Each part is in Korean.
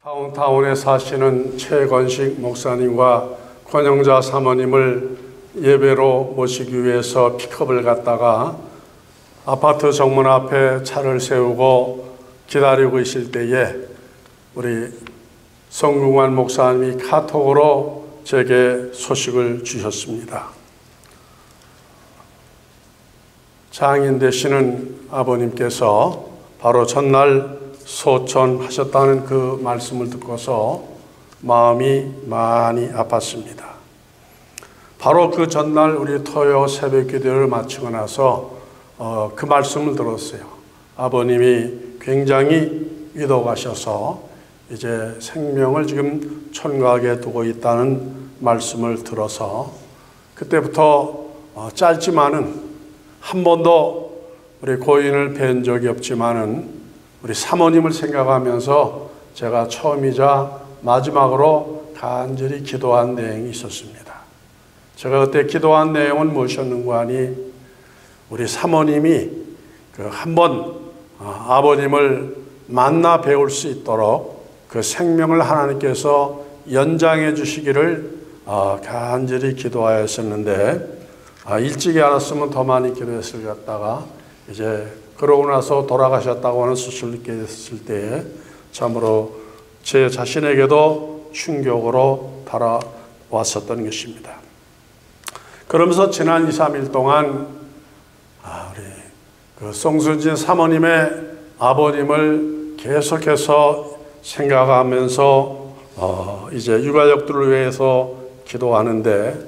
다운타운에 사시는 최건식 목사님과 권영자 사모님을 예배로 모시기 위해서 픽업을 갔다가 아파트 정문 앞에 차를 세우고 기다리고 있을 때에 우리 성궁환 목사님이 카톡으로 제게 소식을 주셨습니다. 장인 되시는 아버님께서 바로 전날 소천하셨다는 그 말씀을 듣고서 마음이 많이 아팠습니다. 바로 그 전날 우리 토요 새벽 기도를 마치고 나서 그 말씀을 들었어요. 아버님이 굉장히 위독하셔서 이제 생명을 지금 천각에 두고 있다는 말씀을 들어서 그때부터 짧지만은 한 번도 우리 고인을 뵌 적이 없지만은 우리 사모님을 생각하면서 제가 처음이자 마지막으로 간절히 기도한 내용이 있었습니다. 제가 그때 기도한 내용은 무엇이었는가 하니 우리 사모님이 한번 아버님을 만나 배울 수 있도록 그 생명을 하나님께서 연장해 주시기를 간절히 기도하였었는데 일찍이 알았으면 더 많이 기도했을 것 같다가 이제 그러고 나서 돌아가셨다고 하는 소식을 듣게 됐을 때 참으로 제 자신에게도 충격으로 달아왔었던 것입니다. 그러면서 지난 2, 3일 동안 우리 그 송순진 사모님의 아버님을 계속해서 생각하면서 이제 유가족들을 위해서 기도하는데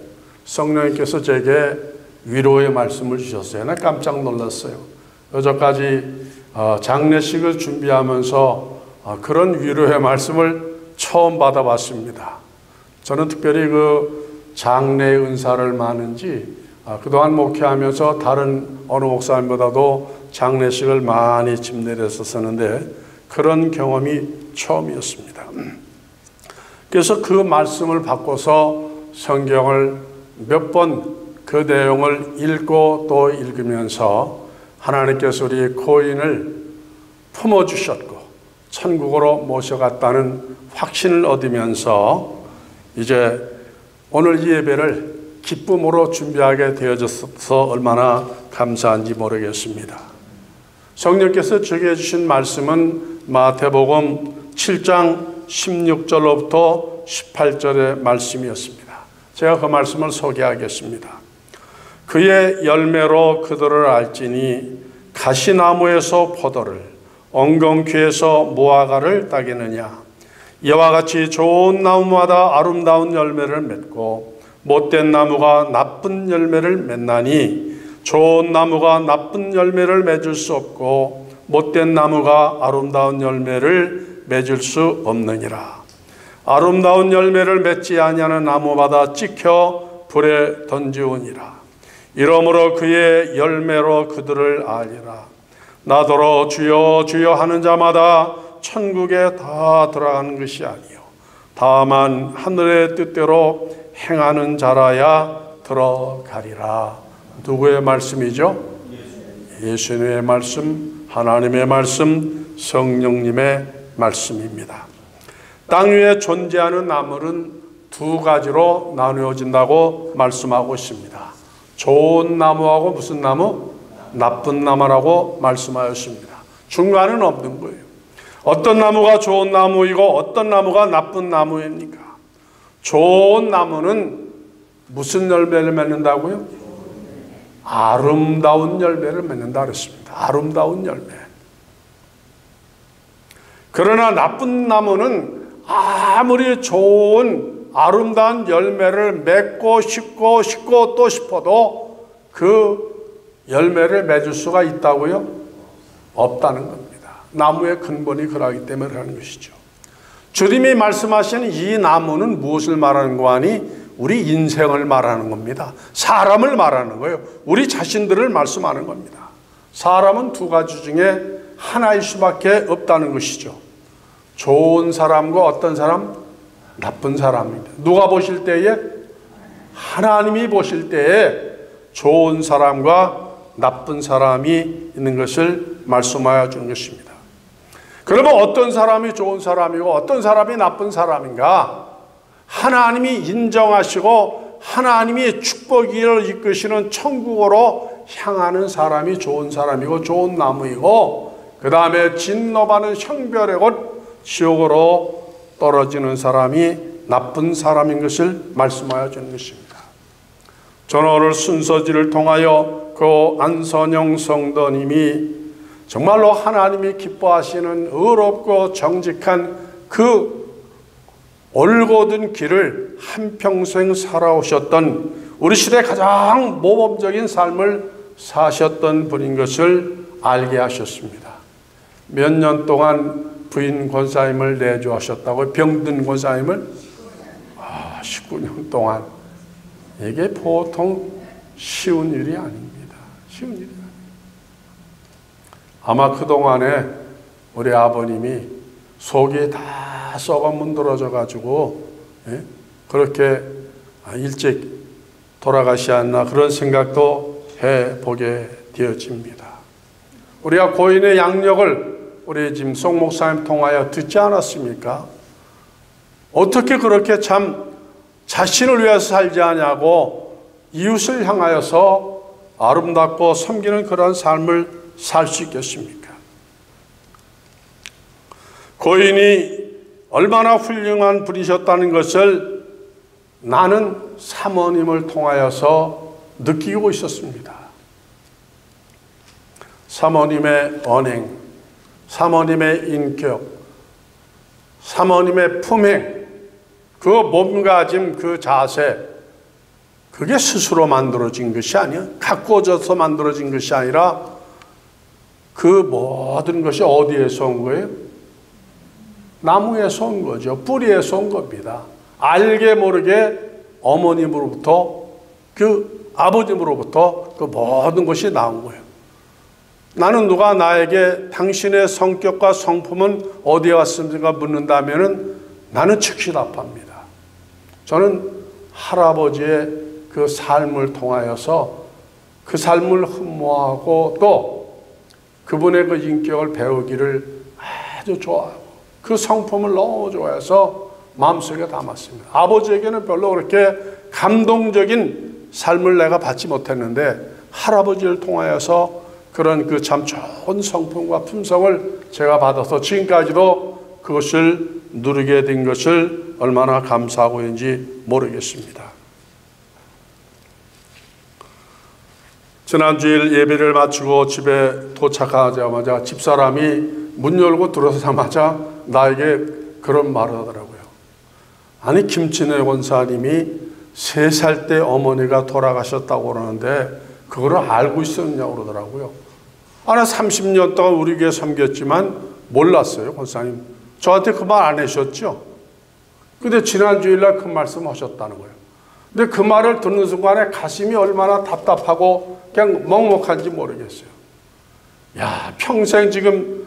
성령님께서 제게 위로의 말씀을 주셨어요. 나 깜짝 놀랐어요. 어제까지 장례식을 준비하면서 그런 위로의 말씀을 처음 받아봤습니다. 저는 특별히 그 장례 은사를 많은지 그동안 목회하면서 다른 어느 목사님보다도 장례식을 많이 집례했었는데 그런 경험이 처음이었습니다. 그래서 그 말씀을 바꿔서 성경을 몇 번 그 내용을 읽고 또 읽으면서 하나님께서 우리 고인을 품어주셨고 천국으로 모셔갔다는 확신을 얻으면서 이제 오늘 이 예배를 기쁨으로 준비하게 되어져서 얼마나 감사한지 모르겠습니다. 성령께서 제게 해주신 말씀은 마태복음 7장 16절로부터 18절의 말씀이었습니다. 제가 그 말씀을 소개하겠습니다. 그의 열매로 그들을 알지니 가시나무에서 포도를 엉겅퀴에서 무화과를 따겠느냐. 이와 같이 좋은 나무마다 아름다운 열매를 맺고 못된 나무가 나쁜 열매를 맺나니 좋은 나무가 나쁜 열매를 맺을 수 없고 못된 나무가 아름다운 열매를 맺을 수 없느니라. 아름다운 열매를 맺지 아니하는 나무마다 찍혀 불에 던지우니라. 이러므로 그의 열매로 그들을 알리라. 나더러 주여 주여 하는 자마다 천국에 다 들어가는 것이 아니요 다만 하늘의 뜻대로 행하는 자라야 들어가리라. 누구의 말씀이죠? 예수님의 말씀, 하나님의 말씀, 성령님의 말씀입니다. 땅 위에 존재하는 나무는 두 가지로 나누어진다고 말씀하고 있습니다. 좋은 나무하고 무슨 나무? 나쁜 나무라고 말씀하였습니다. 중간은 없는 거예요. 어떤 나무가 좋은 나무이고 어떤 나무가 나쁜 나무입니까? 좋은 나무는 무슨 열매를 맺는다고요? 아름다운 열매를 맺는다 그랬습니다. 아름다운 열매. 그러나 나쁜 나무는 아무리 좋은 아름다운 열매를 맺고 싶고 또 싶어도 그 열매를 맺을 수가 있다고요? 없다는 겁니다. 나무의 근본이 그러하기 때문에 그러는 것이죠. 주님이 말씀하시는 이 나무는 무엇을 말하는 거 아니? 우리 인생을 말하는 겁니다. 사람을 말하는 거예요. 우리 자신들을 말씀하는 겁니다. 사람은 두 가지 중에 하나일 수밖에 없다는 것이죠. 좋은 사람과 어떤 사람? 나쁜 사람입니다. 누가 보실 때에? 하나님이 보실 때에 좋은 사람과 나쁜 사람이 있는 것을 말씀하여 준 것입니다. 그러면 어떤 사람이 좋은 사람이고 어떤 사람이 나쁜 사람인가? 하나님이 인정하시고 하나님이 축복을 이끄시는 천국으로 향하는 사람이 좋은 사람이고 좋은 나무이고, 그 다음에 진노받는 형벌의 곳 지옥으로 떨어지는 사람이 나쁜 사람인 것을 말씀하여 주는 것입니다. 저는 오늘 순서지를 통하여 그 안선영 성도님이 정말로 하나님이 기뻐하시는 의롭고 정직한 그 올곧은 길을 한평생 살아오셨던, 우리 시대 가장 모범적인 삶을 사셨던 분인 것을 알게 하셨습니다. 몇 년 동안 부인 권사님을 내조하셨다고, 병든 권사님을 19년 동안. 이게 보통 쉬운 일이 아닙니다. 쉬운 일이 아닙니다. 아마 그동안에 우리 아버님이 속이 다 썩어 문드러져 가지고 그렇게 일찍 돌아가시 않나 그런 생각도 해보게 되어집니다. 우리가 고인의 양력을 우리 지금 송 목사님 통하여 듣지 않았습니까? 어떻게 그렇게 참 자신을 위해서 살지 않냐고 이웃을 향하여서 아름답고 섬기는 그런 삶을 살 수 있겠습니까? 고인이 얼마나 훌륭한 분이셨다는 것을 나는 사모님을 통하여서 느끼고 있었습니다. 사모님의 언행, 사모님의 인격, 사모님의 품행, 그 몸가짐, 그 자세, 그게 스스로 만들어진 것이 아니야. 가꾸어져서 만들어진 것이 아니라 그 모든 것이 어디에서 온 거예요? 나무에서 온 거죠. 뿌리에서 온 겁니다. 알게 모르게 어머님으로부터, 그 아버님으로부터 그 모든 것이 나온 거예요. 나는 누가 나에게 당신의 성격과 성품은 어디에 왔습니까? 묻는다면은 나는 즉시 답합니다. 저는 할아버지의 그 삶을 통하여서 그 삶을 흠모하고 또 그분의 그 인격을 배우기를 아주 좋아하고 그 성품을 너무 좋아해서 마음속에 담았습니다. 아버지에게는 별로 그렇게 감동적인 삶을 내가 받지 못했는데 할아버지를 통하여서 그런 그 참 좋은 성품과 품성을 제가 받아서 지금까지도 그것을 누리게 된 것을 얼마나 감사하고 있는지 모르겠습니다. 지난 주일 예배를 마치고 집에 도착하자마자 집사람이 문 열고 들어서자마자 나에게 그런 말을 하더라고요. 아니, 김진애 권사님이 3살 때 어머니가 돌아가셨다고 그러는데 그거를 알고 있었냐고 그러더라고요. 나 30년 동안 우리 교회 섬겼지만 몰랐어요, 권사님. 저한테 그 말 안 하셨죠? 근데 지난 주일날 그 말씀 하셨다는 거예요. 근데 그 말을 듣는 순간에 가슴이 얼마나 답답하고 그냥 먹먹한지 모르겠어요. 야, 평생 지금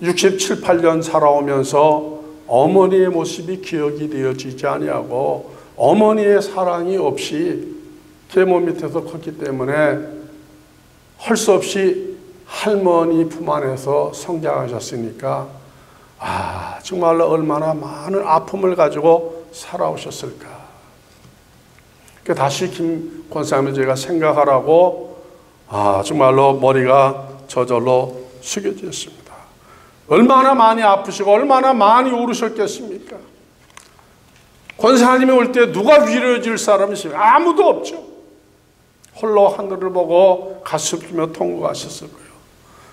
67, 8년 살아오면서 어머니의 모습이 기억이 되어지지 아니하고 어머니의 사랑이 없이 계모 밑에서 컸기 때문에 할 수 없이 할머니 품 안에서 성장하셨으니까 정말로 얼마나 많은 아픔을 가지고 살아오셨을까. 다시 김 권사님을 제가 생각하라고 정말로 머리가 저절로 숙여졌습니다. 얼마나 많이 아프시고 얼마나 많이 울으셨겠습니까? 권사님이 올 때 누가 위로해 줄 사람이 있습니까? 아무도 없죠. 홀로 하늘을 보고 가슴 뛰며 통곡하셨을 거예요.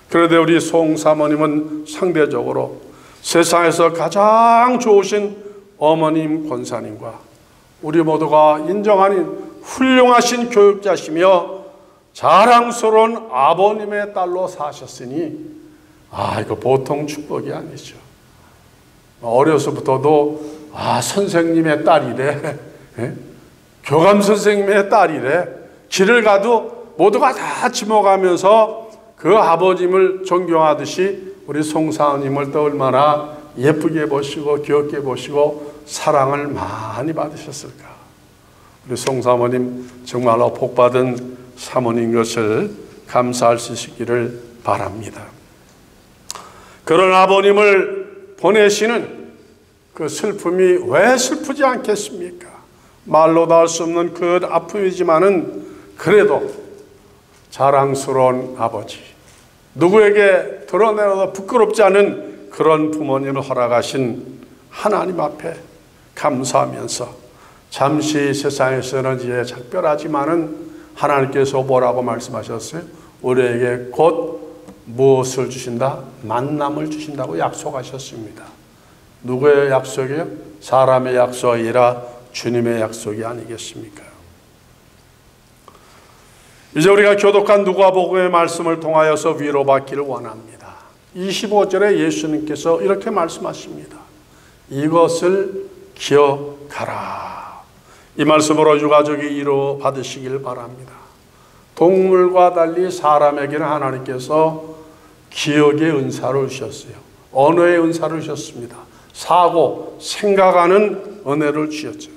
그런데 우리 송 사모님은 상대적으로 세상에서 가장 좋으신 어머님 권사님과 우리 모두가 인정하는 훌륭하신 교육자시며 자랑스러운 아버님의 딸로 사셨으니 이거 보통 축복이 아니죠. 어려서부터도 선생님의 딸이래, 교감 선생님의 딸이래. 길을 가도 모두가 다 지목하면서 그 아버님을 존경하듯이 우리 송사님을 또 얼마나 예쁘게 보시고 귀엽게 보시고 사랑을 많이 받으셨을까. 우리 송사모님 정말로 복받은 사모님 것을 감사할 수 있기를 바랍니다. 그런 아버님을 보내시는 그 슬픔이 왜 슬프지 않겠습니까? 말로도 할 수 없는 그 아픔이지만은 그래도 자랑스러운 아버지, 누구에게 드러내도 부끄럽지 않은 그런 부모님을 허락하신 하나님 앞에 감사하면서 잠시 세상에서는 이제 작별하지만은 하나님께서 뭐라고 말씀하셨어요? 우리에게 곧 무엇을 주신다? 만남을 주신다고 약속하셨습니다. 누구의 약속이요? 사람의 약속이 아니라 주님의 약속이 아니겠습니까? 이제 우리가 교독한 누가복음의 말씀을 통하여서 위로받기를 원합니다. 25절에 예수님께서 이렇게 말씀하십니다. 이것을 기억하라. 이 말씀으로 유가족이 위로받으시길 바랍니다. 동물과 달리 사람에게는 하나님께서 기억의 은사를 주셨어요. 언어의 은사를 주셨습니다. 사고, 생각하는 은혜를 주셨죠.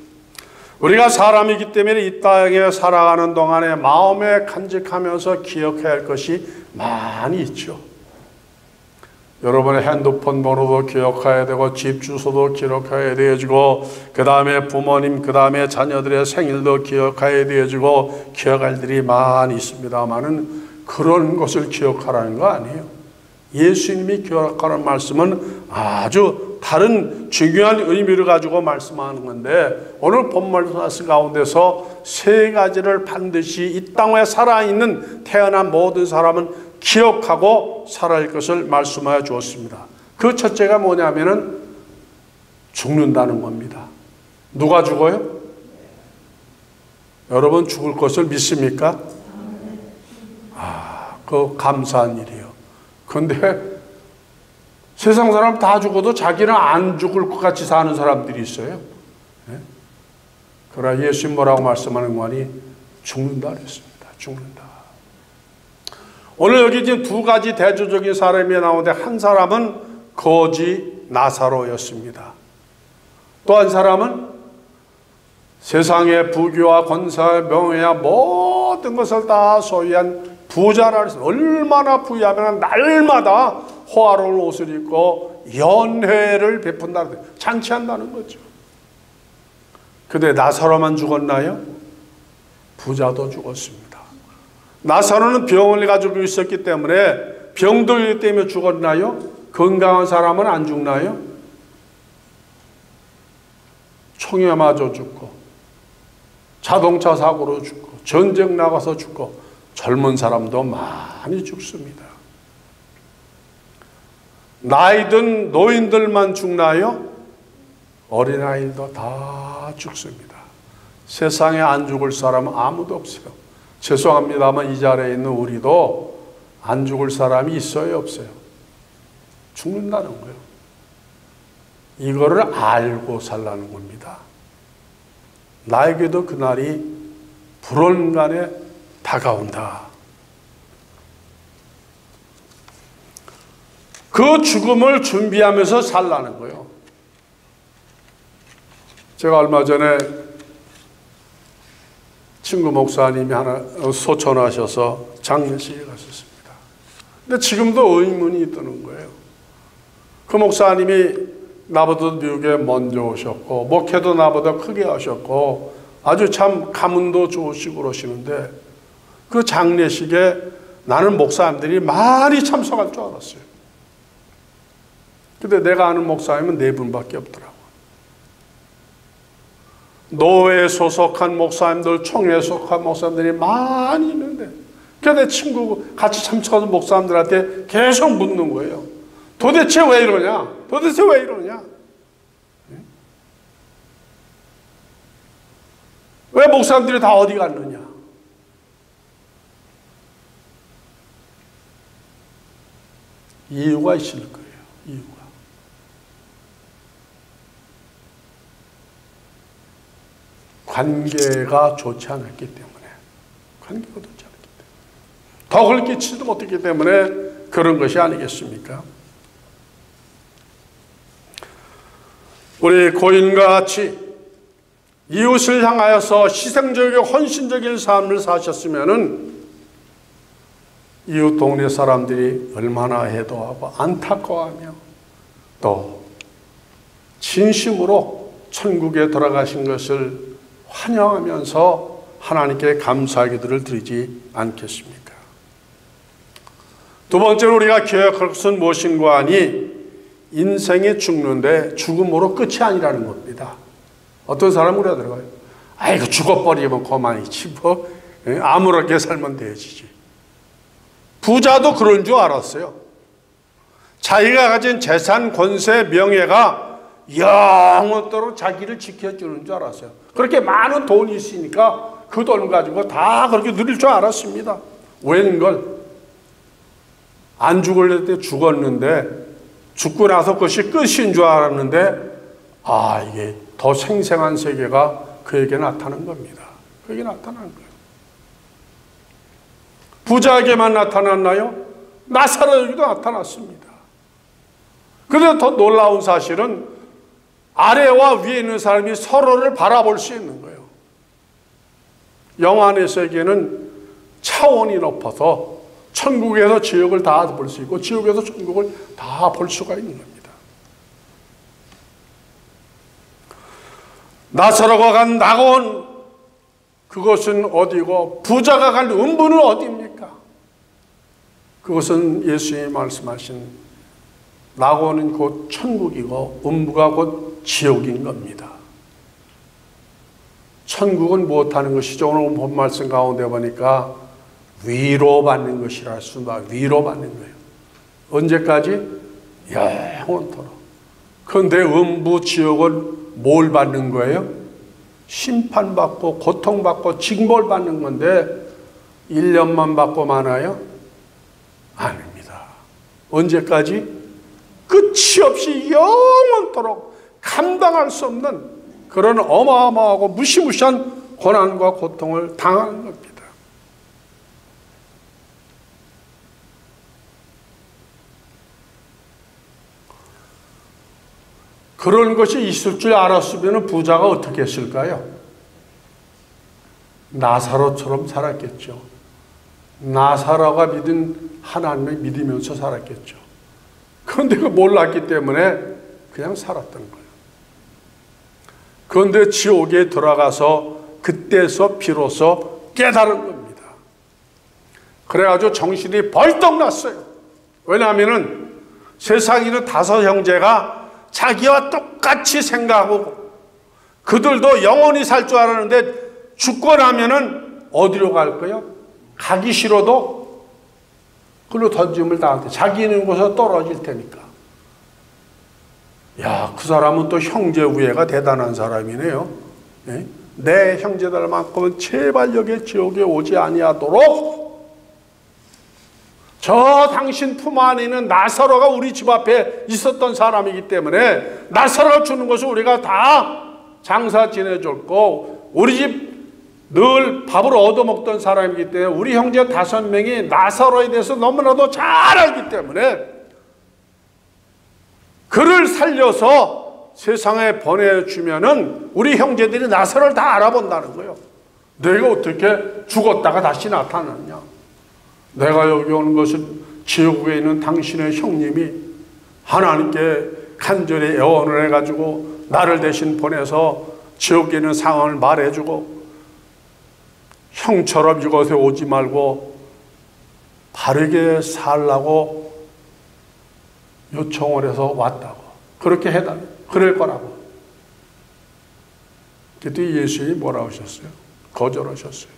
우리가 사람이기 때문에 이 땅에 살아가는 동안에 마음에 간직하면서 기억해야 할 것이 많이 있죠. 여러분의 핸드폰 번호도 기억해야 되고 집 주소도 기억해야 되어지고 그 다음에 부모님, 그 다음에 자녀들의 생일도 기억해야 되어지고 기억할 일이 많이 있습니다만은 그런 것을 기억하라는 거 아니에요. 예수님이 기억하라는 말씀은 아주 다른 중요한 의미를 가지고 말씀하는 건데 오늘 본문 말씀 가운데서 세 가지를 반드시 이 땅에 살아있는 태어난 모든 사람은 기억하고 살아갈 것을 말씀하여 주었습니다. 그 첫째가 뭐냐면은 죽는다는 겁니다. 누가 죽어요? 여러분 죽을 것을 믿습니까? 그 감사한 일이에요. 그런데 세상 사람 다 죽어도 자기는 안 죽을 것 같이 사는 사람들이 있어요. 네? 그러나 예수님 뭐라고 말씀하는 거니? 죽는다 그랬습니다. 죽는다. 오늘 여기 지금 두 가지 대조적인 사람이 나오는데 한 사람은 거지 나사로였습니다. 또 한 사람은 세상의 부귀와 권세, 명예와 모든 것을 다 소유한 부자라 그랬어요. 얼마나 부유하면 날마다 호화로운 옷을 입고 연회를 베푼다는 거예요. 잔치한다는 거죠. 근데 나사로만 죽었나요? 부자도 죽었습니다. 나사로는 병을 가지고 있었기 때문에 병들기 때문에 죽었나요? 건강한 사람은 안 죽나요? 총에 맞아 죽고 자동차 사고로 죽고 전쟁 나가서 죽고 젊은 사람도 많이 죽습니다. 나이든 노인들만 죽나요? 어린아이도 다 죽습니다. 세상에 안 죽을 사람은 아무도 없어요. 죄송합니다만 이 자리에 있는 우리도 안 죽을 사람이 있어요, 없어요? 죽는다는 거예요. 이거를 알고 살라는 겁니다. 나에게도 그날이 불언간에 다가온다. 그 죽음을 준비하면서 살라는 거예요. 제가 얼마 전에 친구 목사님이 하나 소천하셔서 장례식에 갔었습니다. 근데 지금도 의문이 드는 거예요. 그 목사님이 나보다 미국에 먼저 오셨고 목회도 나보다 크게 하셨고 아주 참 가문도 좋으시고 그러시는데 그 장례식에 나는 목사님들이 많이 참석할 줄 알았어요. 근데 내가 아는 목사님은 4분밖에 없더라고요. 노회에 소속한 목사님들, 총회에 소속한 목사님들이 많이 있는데 그래서 내 친구 같이 참석하는 목사님들한테 계속 묻는 거예요. 도대체 왜 이러냐? 도대체 왜 이러냐? 왜 목사님들이 다 어디 갔느냐? 이유가 있을 거예요. 이유가. 관계가 좋지 않았기 때문에. 관계가 좋지 않았기 때문에. 덕을 끼치지도 못했기 때문에 그런 것이 아니겠습니까? 우리 고인과 같이 이웃을 향하여서 희생적이고 헌신적인 삶을 사셨으면은 이웃 동네 사람들이 얼마나 해도하고 안타까워하며 또 진심으로 천국에 돌아가신 것을 환영하면서 하나님께 감사의 기도를 드리지 않겠습니까? 두 번째로 우리가 기억할 것은 무엇인가 하니 인생이 죽는데 죽음으로 끝이 아니라는 겁니다. 어떤 사람은 그러더라고요. 아이고 죽어버리면 그만이지 뭐 아무렇게 살면 되지. 부자도 그런 줄 알았어요. 자기가 가진 재산, 권세, 명예가 영원토록 자기를 지켜주는 줄 알았어요. 그렇게 많은 돈이 있으니까 그 돈 가지고 다 그렇게 누릴 줄 알았습니다. 웬걸 안 죽을 때 죽었는데 죽고 나서 그것이 끝인 줄 알았는데 이게 더 생생한 세계가 그에게 나타난 겁니다. 그에게 나타난 거예요. 부자에게만 나타났나요? 나사로에게도 나타났습니다. 그런데 더 놀라운 사실은 아래와 위에 있는 사람이 서로를 바라볼 수 있는 거예요. 영안의 세계는 차원이 높아서 천국에서 지옥을 다 볼 수 있고 지옥에서 천국을 다 볼 수가 있는 겁니다. 나사로가 간 낙원, 그것은 어디고 부자가 간 음부는 어디입니까? 그것은 예수님이 말씀하신 낙원은 곧 천국이고 음부가 곧 지옥인 겁니다. 천국은 무엇하는 것이죠? 오늘 본 말씀 가운데 보니까 위로받는 것이라 했습니다. 위로받는 거예요. 언제까지? 영원토록. 그런데 음부 지옥은 뭘 받는 거예요? 심판받고 고통받고 징벌 받는 건데 1년만 받고 마나요? 아닙니다. 언제까지? 끝이 없이 영원토록 감당할 수 없는 그런 어마어마하고 무시무시한 고난과 고통을 당하는 겁니다. 그런 것이 있을 줄 알았으면 부자가 어떻게 했을까요? 나사로처럼 살았겠죠. 나사로가 믿은 하나님을 믿으면서 살았겠죠. 그런데 그 몰랐기 때문에 그냥 살았던 거예요. 그런데 지옥에 들어가서 그때서 비로소 깨달은 겁니다. 그래가지고 정신이 벌떡 났어요. 왜냐하면 세상에 있는 5 형제가 자기와 똑같이 생각하고 그들도 영원히 살 줄 알았는데 죽고 나면은 어디로 갈 거예요? 가기 싫어도 그걸로 던짐을 당할 때 자기 있는 곳에서 떨어질 테니까. 야, 그 사람은 또 형제 우애가 대단한 사람이네요. 네? 내 형제들만큼은 제발 여기 지옥에 오지 아니하도록 저 당신 품 안에 있는 나사로가 우리 집 앞에 있었던 사람이기 때문에 나사로가 주는 것을 우리가 다 장사 지내줬고 우리 집 늘 밥을 얻어먹던 사람이기 때문에 우리 형제 5명이 나사로에 대해서 너무나도 잘 알기 때문에 그를 살려서 세상에 보내주면은 우리 형제들이 나사로를 다 알아본다는 거예요. 내가 어떻게 죽었다가 다시 나타났냐? 내가 여기 오는 것은 지옥에 있는 당신의 형님이 하나님께 간절히 애원을 해가지고 나를 대신 보내서 지옥에 있는 상황을 말해주고 형처럼 이곳에 오지 말고 바르게 살라고 요청을 해서 왔다고. 그렇게 해달라. 그럴 거라고. 그때 예수님이 뭐라고 하셨어요? 거절하셨어요.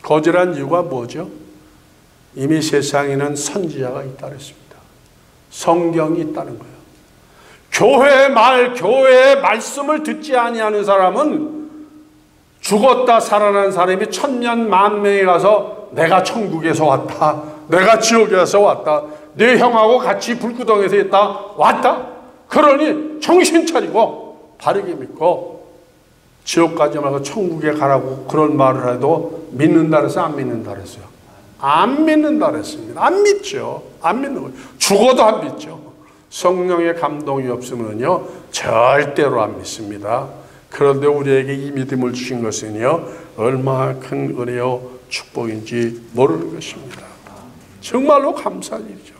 거절한 이유가 뭐죠? 이미 세상에는 선지자가 있다 그랬습니다. 성경이 있다는 거예요. 교회의 말씀을 듣지 아니하는 사람은 죽었다 살아난 사람이 천년 만명에 가서 내가 천국에서 왔다, 내가 지옥에서 왔다, 내 형하고 같이 불구덩이에서 있다 왔다. 그러니 정신 차리고 바르게 믿고 지옥까지 말고 천국에 가라고 그런 말을 해도 믿는다 그래서 안 믿는다 그랬어요? 안 믿는다 그랬습니다. 안 믿죠. 안 믿는 거예요. 죽어도 안 믿죠. 성령의 감동이 없으면요 절대로 안 믿습니다. 그런데 우리에게 이 믿음을 주신 것은요 얼마나 큰 은혜요 축복인지 모르는 것입니다. 정말로 감사한 일이죠.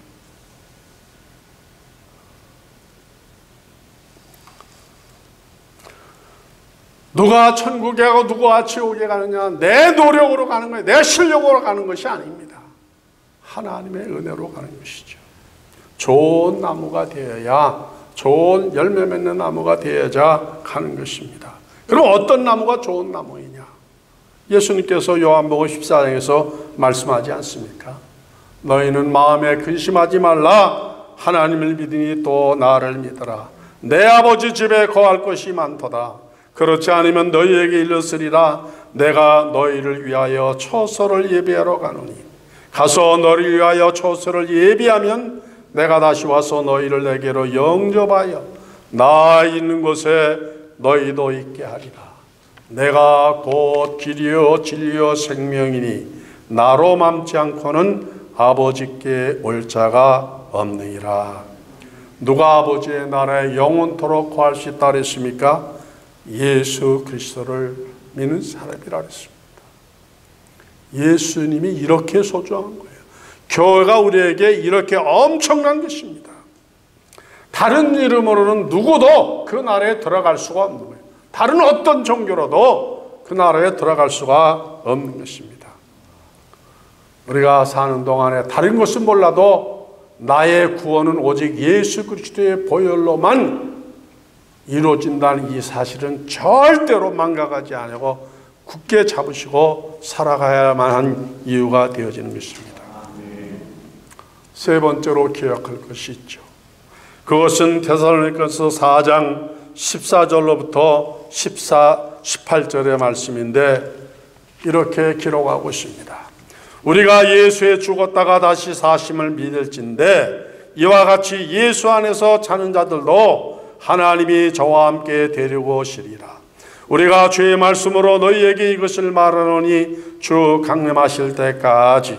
누가 천국에 가고 누가 지옥에 가느냐, 내 노력으로 가는 거예요. 내 실력으로 가는 것이 아닙니다. 하나님의 은혜로 가는 것이죠. 좋은 나무가 되어야, 좋은 열매 맺는 나무가 되어야 가는 것입니다. 그럼 어떤 나무가 좋은 나무이냐? 예수님께서 요한복음 14장에서 말씀하지 않습니까? 너희는 마음에 근심하지 말라. 하나님을 믿으니 또 나를 믿어라. 내 아버지 집에 거할 것이 많도다. 그렇지 않으면 너희에게 일렀으리라. 내가 너희를 위하여 처소를 예비하러 가노니 가서 너희를 위하여 처소를 예비하면 내가 다시 와서 너희를 내게로 영접하여 나 있는 곳에 너희도 있게 하리라. 내가 곧 길이요 진리요 생명이니 나로 맘지 않고는 아버지께 올 자가 없느니라. 누가 아버지의 나라에 영원토록 거할 수 있다 그랬습니까? 예수 그리스도를 믿는 사람이라 그랬습니다. 예수님이 이렇게 소중한 거예요. 교회가 우리에게 이렇게 엄청난 것입니다. 다른 이름으로는 누구도 그 나라에 들어갈 수가 없는 거예요. 다른 어떤 종교로도 그 나라에 들어갈 수가 없는 것입니다. 우리가 사는 동안에 다른 것은 몰라도 나의 구원은 오직 예수 그리스도의 보혈로만 이루어진다는 이 사실은 절대로 망각하지 않고 굳게 잡으시고 살아가야만 한 이유가 되어지는 것입니다. 세 번째로 기억할 것이 있죠. 그것은 데살로니가서 4장 14절로부터 18절의 말씀인데 이렇게 기록하고 있습니다. 우리가 예수에 죽었다가 다시 사심을 믿을진데 이와 같이 예수 안에서 자는 자들도 하나님이 저와 함께 데리고 오시리라. 우리가 주의 말씀으로 너희에게 이것을 말하노니 주 강림하실 때까지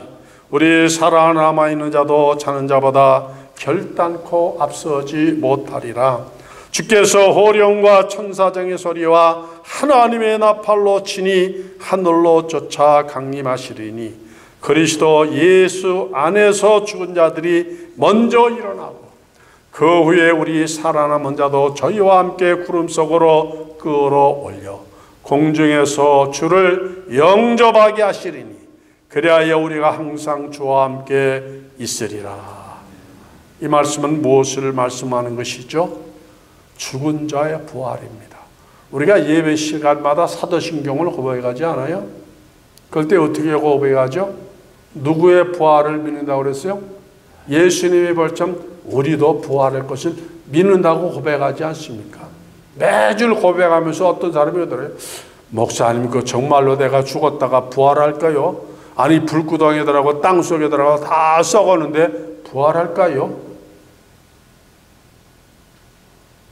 우리 살아남아 있는 자도 자는 자보다 결단코 앞서지 못하리라. 주께서 호령과 천사장의 소리와 하나님의 나팔로 치니 하늘로 쫓아 강림하시리니 그리스도 예수 안에서 죽은 자들이 먼저 일어나고 그 후에 우리 살아남은 자도 저희와 함께 구름 속으로 끌어올려 공중에서 주를 영접하게 하시리니 그리하여 우리가 항상 주와 함께 있으리라. 이 말씀은 무엇을 말씀하는 것이죠? 죽은 자의 부활입니다. 우리가 예배 시간마다 사도신경을 고백하지 않아요? 그럴 때 어떻게 고백하죠? 누구의 부활을 믿는다고 그랬어요? 예수님의 벌점 우리도 부활할 것을 믿는다고 고백하지 않습니까? 매주 고백하면서 어떤 사람이 그러더래요. 목사님, 그 정말로 내가 죽었다가 부활할까요? 아니 불구덩이에 들어가고 땅속에 들어가고 다 썩었는데 부활할까요?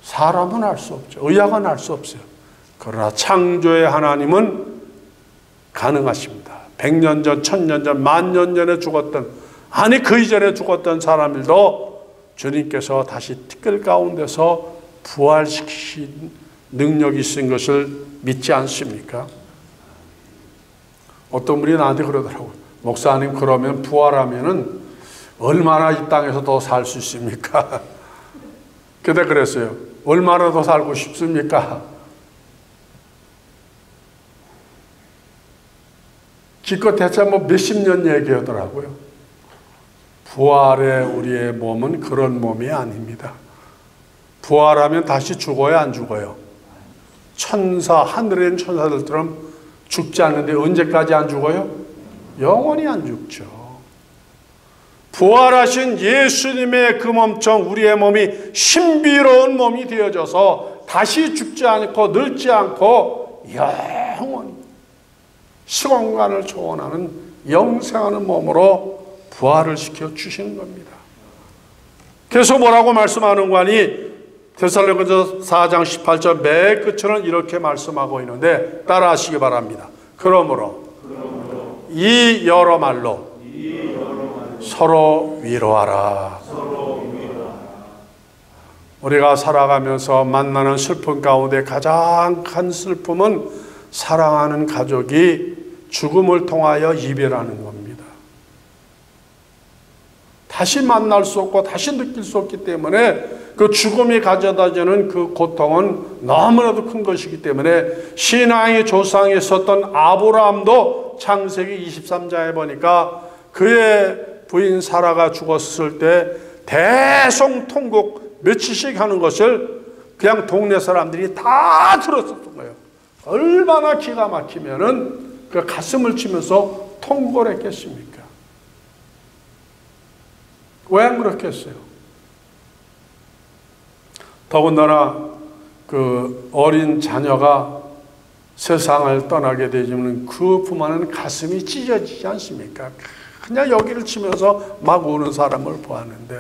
사람은 알 수 없죠. 의학은 알 수 없어요. 그러나 창조의 하나님은 가능하십니다. 100년 전, 1000년 전, 10,000년 전에 죽었던, 아니 그 이전에 죽었던 사람들도 주님께서 다시 티끌 가운데서 부활시키신 능력이 있은 것을 믿지 않습니까? 어떤 분이 나한테 그러더라고요. 목사님, 그러면 부활하면은 얼마나 이 땅에서 더 살 수 있습니까? 그때 그랬어요. 얼마나 더 살고 싶습니까? 기껏해서 뭐 몇십 년 얘기하더라고요. 부활의 우리의 몸은 그런 몸이 아닙니다. 부활하면 다시 죽어요, 안 죽어요? 천사, 하늘에 있는 천사들처럼 죽지 않는데 언제까지 안 죽어요? 영원히 안 죽죠. 부활하신 예수님의 그 몸처럼 우리의 몸이 신비로운 몸이 되어져서 다시 죽지 않고 늙지 않고 영원히 시공간을 초월하는 영생하는 몸으로 부활을 시켜 주시는 겁니다. 그래서 뭐라고 말씀하는 거니? 데살로니가서 4장 18절 맨 끝처럼 이렇게 말씀하고 있는데 따라하시기 바랍니다. 그러므로 이 여러 말로 서로 위로하라. 우리가 살아가면서 만나는 슬픔 가운데 가장 큰 슬픔은 사랑하는 가족이 죽음을 통하여 이별하는 겁니다. 다시 만날 수 없고 다시 느낄 수 없기 때문에 그 죽음이 가져다주는 그 고통은 너무나도 큰 것이기 때문에 신앙의 조상에 있었던 아브라함도 창세기 23장에 보니까 그의 부인 사라가 죽었을 때 대성통곡 며칠씩 하는 것을 그냥 동네 사람들이 다 들었었던 거예요. 얼마나 기가 막히면은 그 가슴을 치면서 통곡을 했겠습니까? 왜 안 그렇겠어요? 더군다나 그 어린 자녀가 세상을 떠나게 되면 그 부모는 가슴이 찢어지지 않습니까? 그냥 여기를 치면서 막 우는 사람을 보았는데,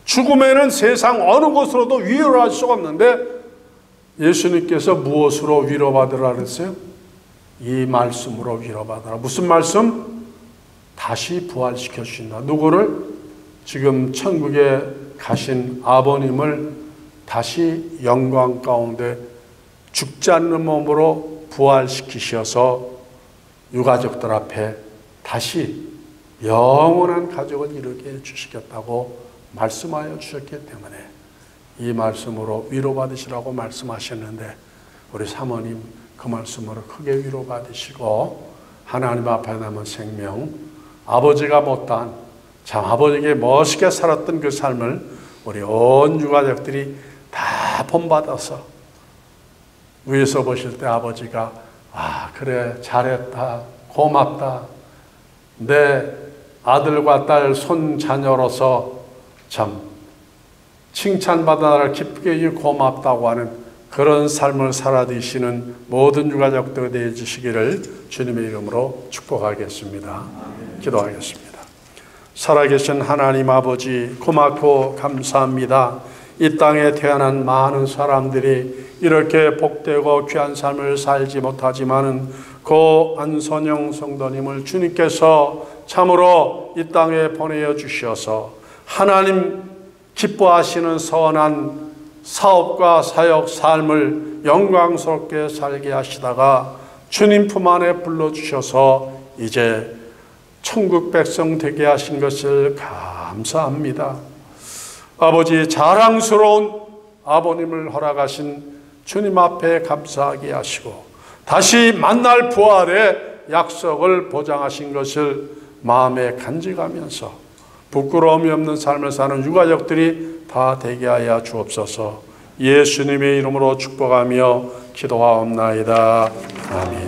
죽음에는 세상 어느 곳으로도 위로를 할 수가 없는데 예수님께서 무엇으로 위로받으라 그랬어요? 이 말씀으로 위로받으라. 무슨 말씀? 다시 부활시켜 주신다. 누구를? 지금 천국에 가신 아버님을 다시 영광 가운데 죽지 않는 몸으로 부활시키셔서 유가족들 앞에 다시 영원한 가족을 이루게 해주시겠다고 말씀하여 주셨기 때문에 이 말씀으로 위로받으시라고 말씀하셨는데, 우리 사모님 그 말씀으로 크게 위로받으시고 하나님 앞에 남은 생명, 아버지가 못한 참 아버지에게 멋있게 살았던 그 삶을 우리 온 유가족들이 다 본받아서 위에서 보실 때 아버지가 그래 잘했다, 고맙다, 내 아들과 딸 손자녀로서 참 칭찬받아 기쁘게 고맙다고 하는 그런 삶을 살아드시는 모든 유가족들이 되어 주시기를 주님의 이름으로 축복하겠습니다. 기도하겠습니다. 살아계신 하나님 아버지, 고맙고 감사합니다. 이 땅에 태어난 많은 사람들이 이렇게 복되고 귀한 삶을 살지 못하지만은 고 안선영 성도님을 주님께서 참으로 이 땅에 보내어 주셔서 하나님 기뻐하시는 선한 사업과 사역 삶을 영광스럽게 살게 하시다가 주님 품 안에 불러주셔서 이제 천국 백성 되게 하신 것을 감사합니다. 아버지, 자랑스러운 아버님을 허락하신 주님 앞에 감사하게 하시고 다시 만날 부활의 약속을 보장하신 것을 마음에 간직하면서 부끄러움이 없는 삶을 사는 유가족들이 다 되게 하여 주옵소서. 예수님의 이름으로 축복하며 기도하옵나이다. 아멘.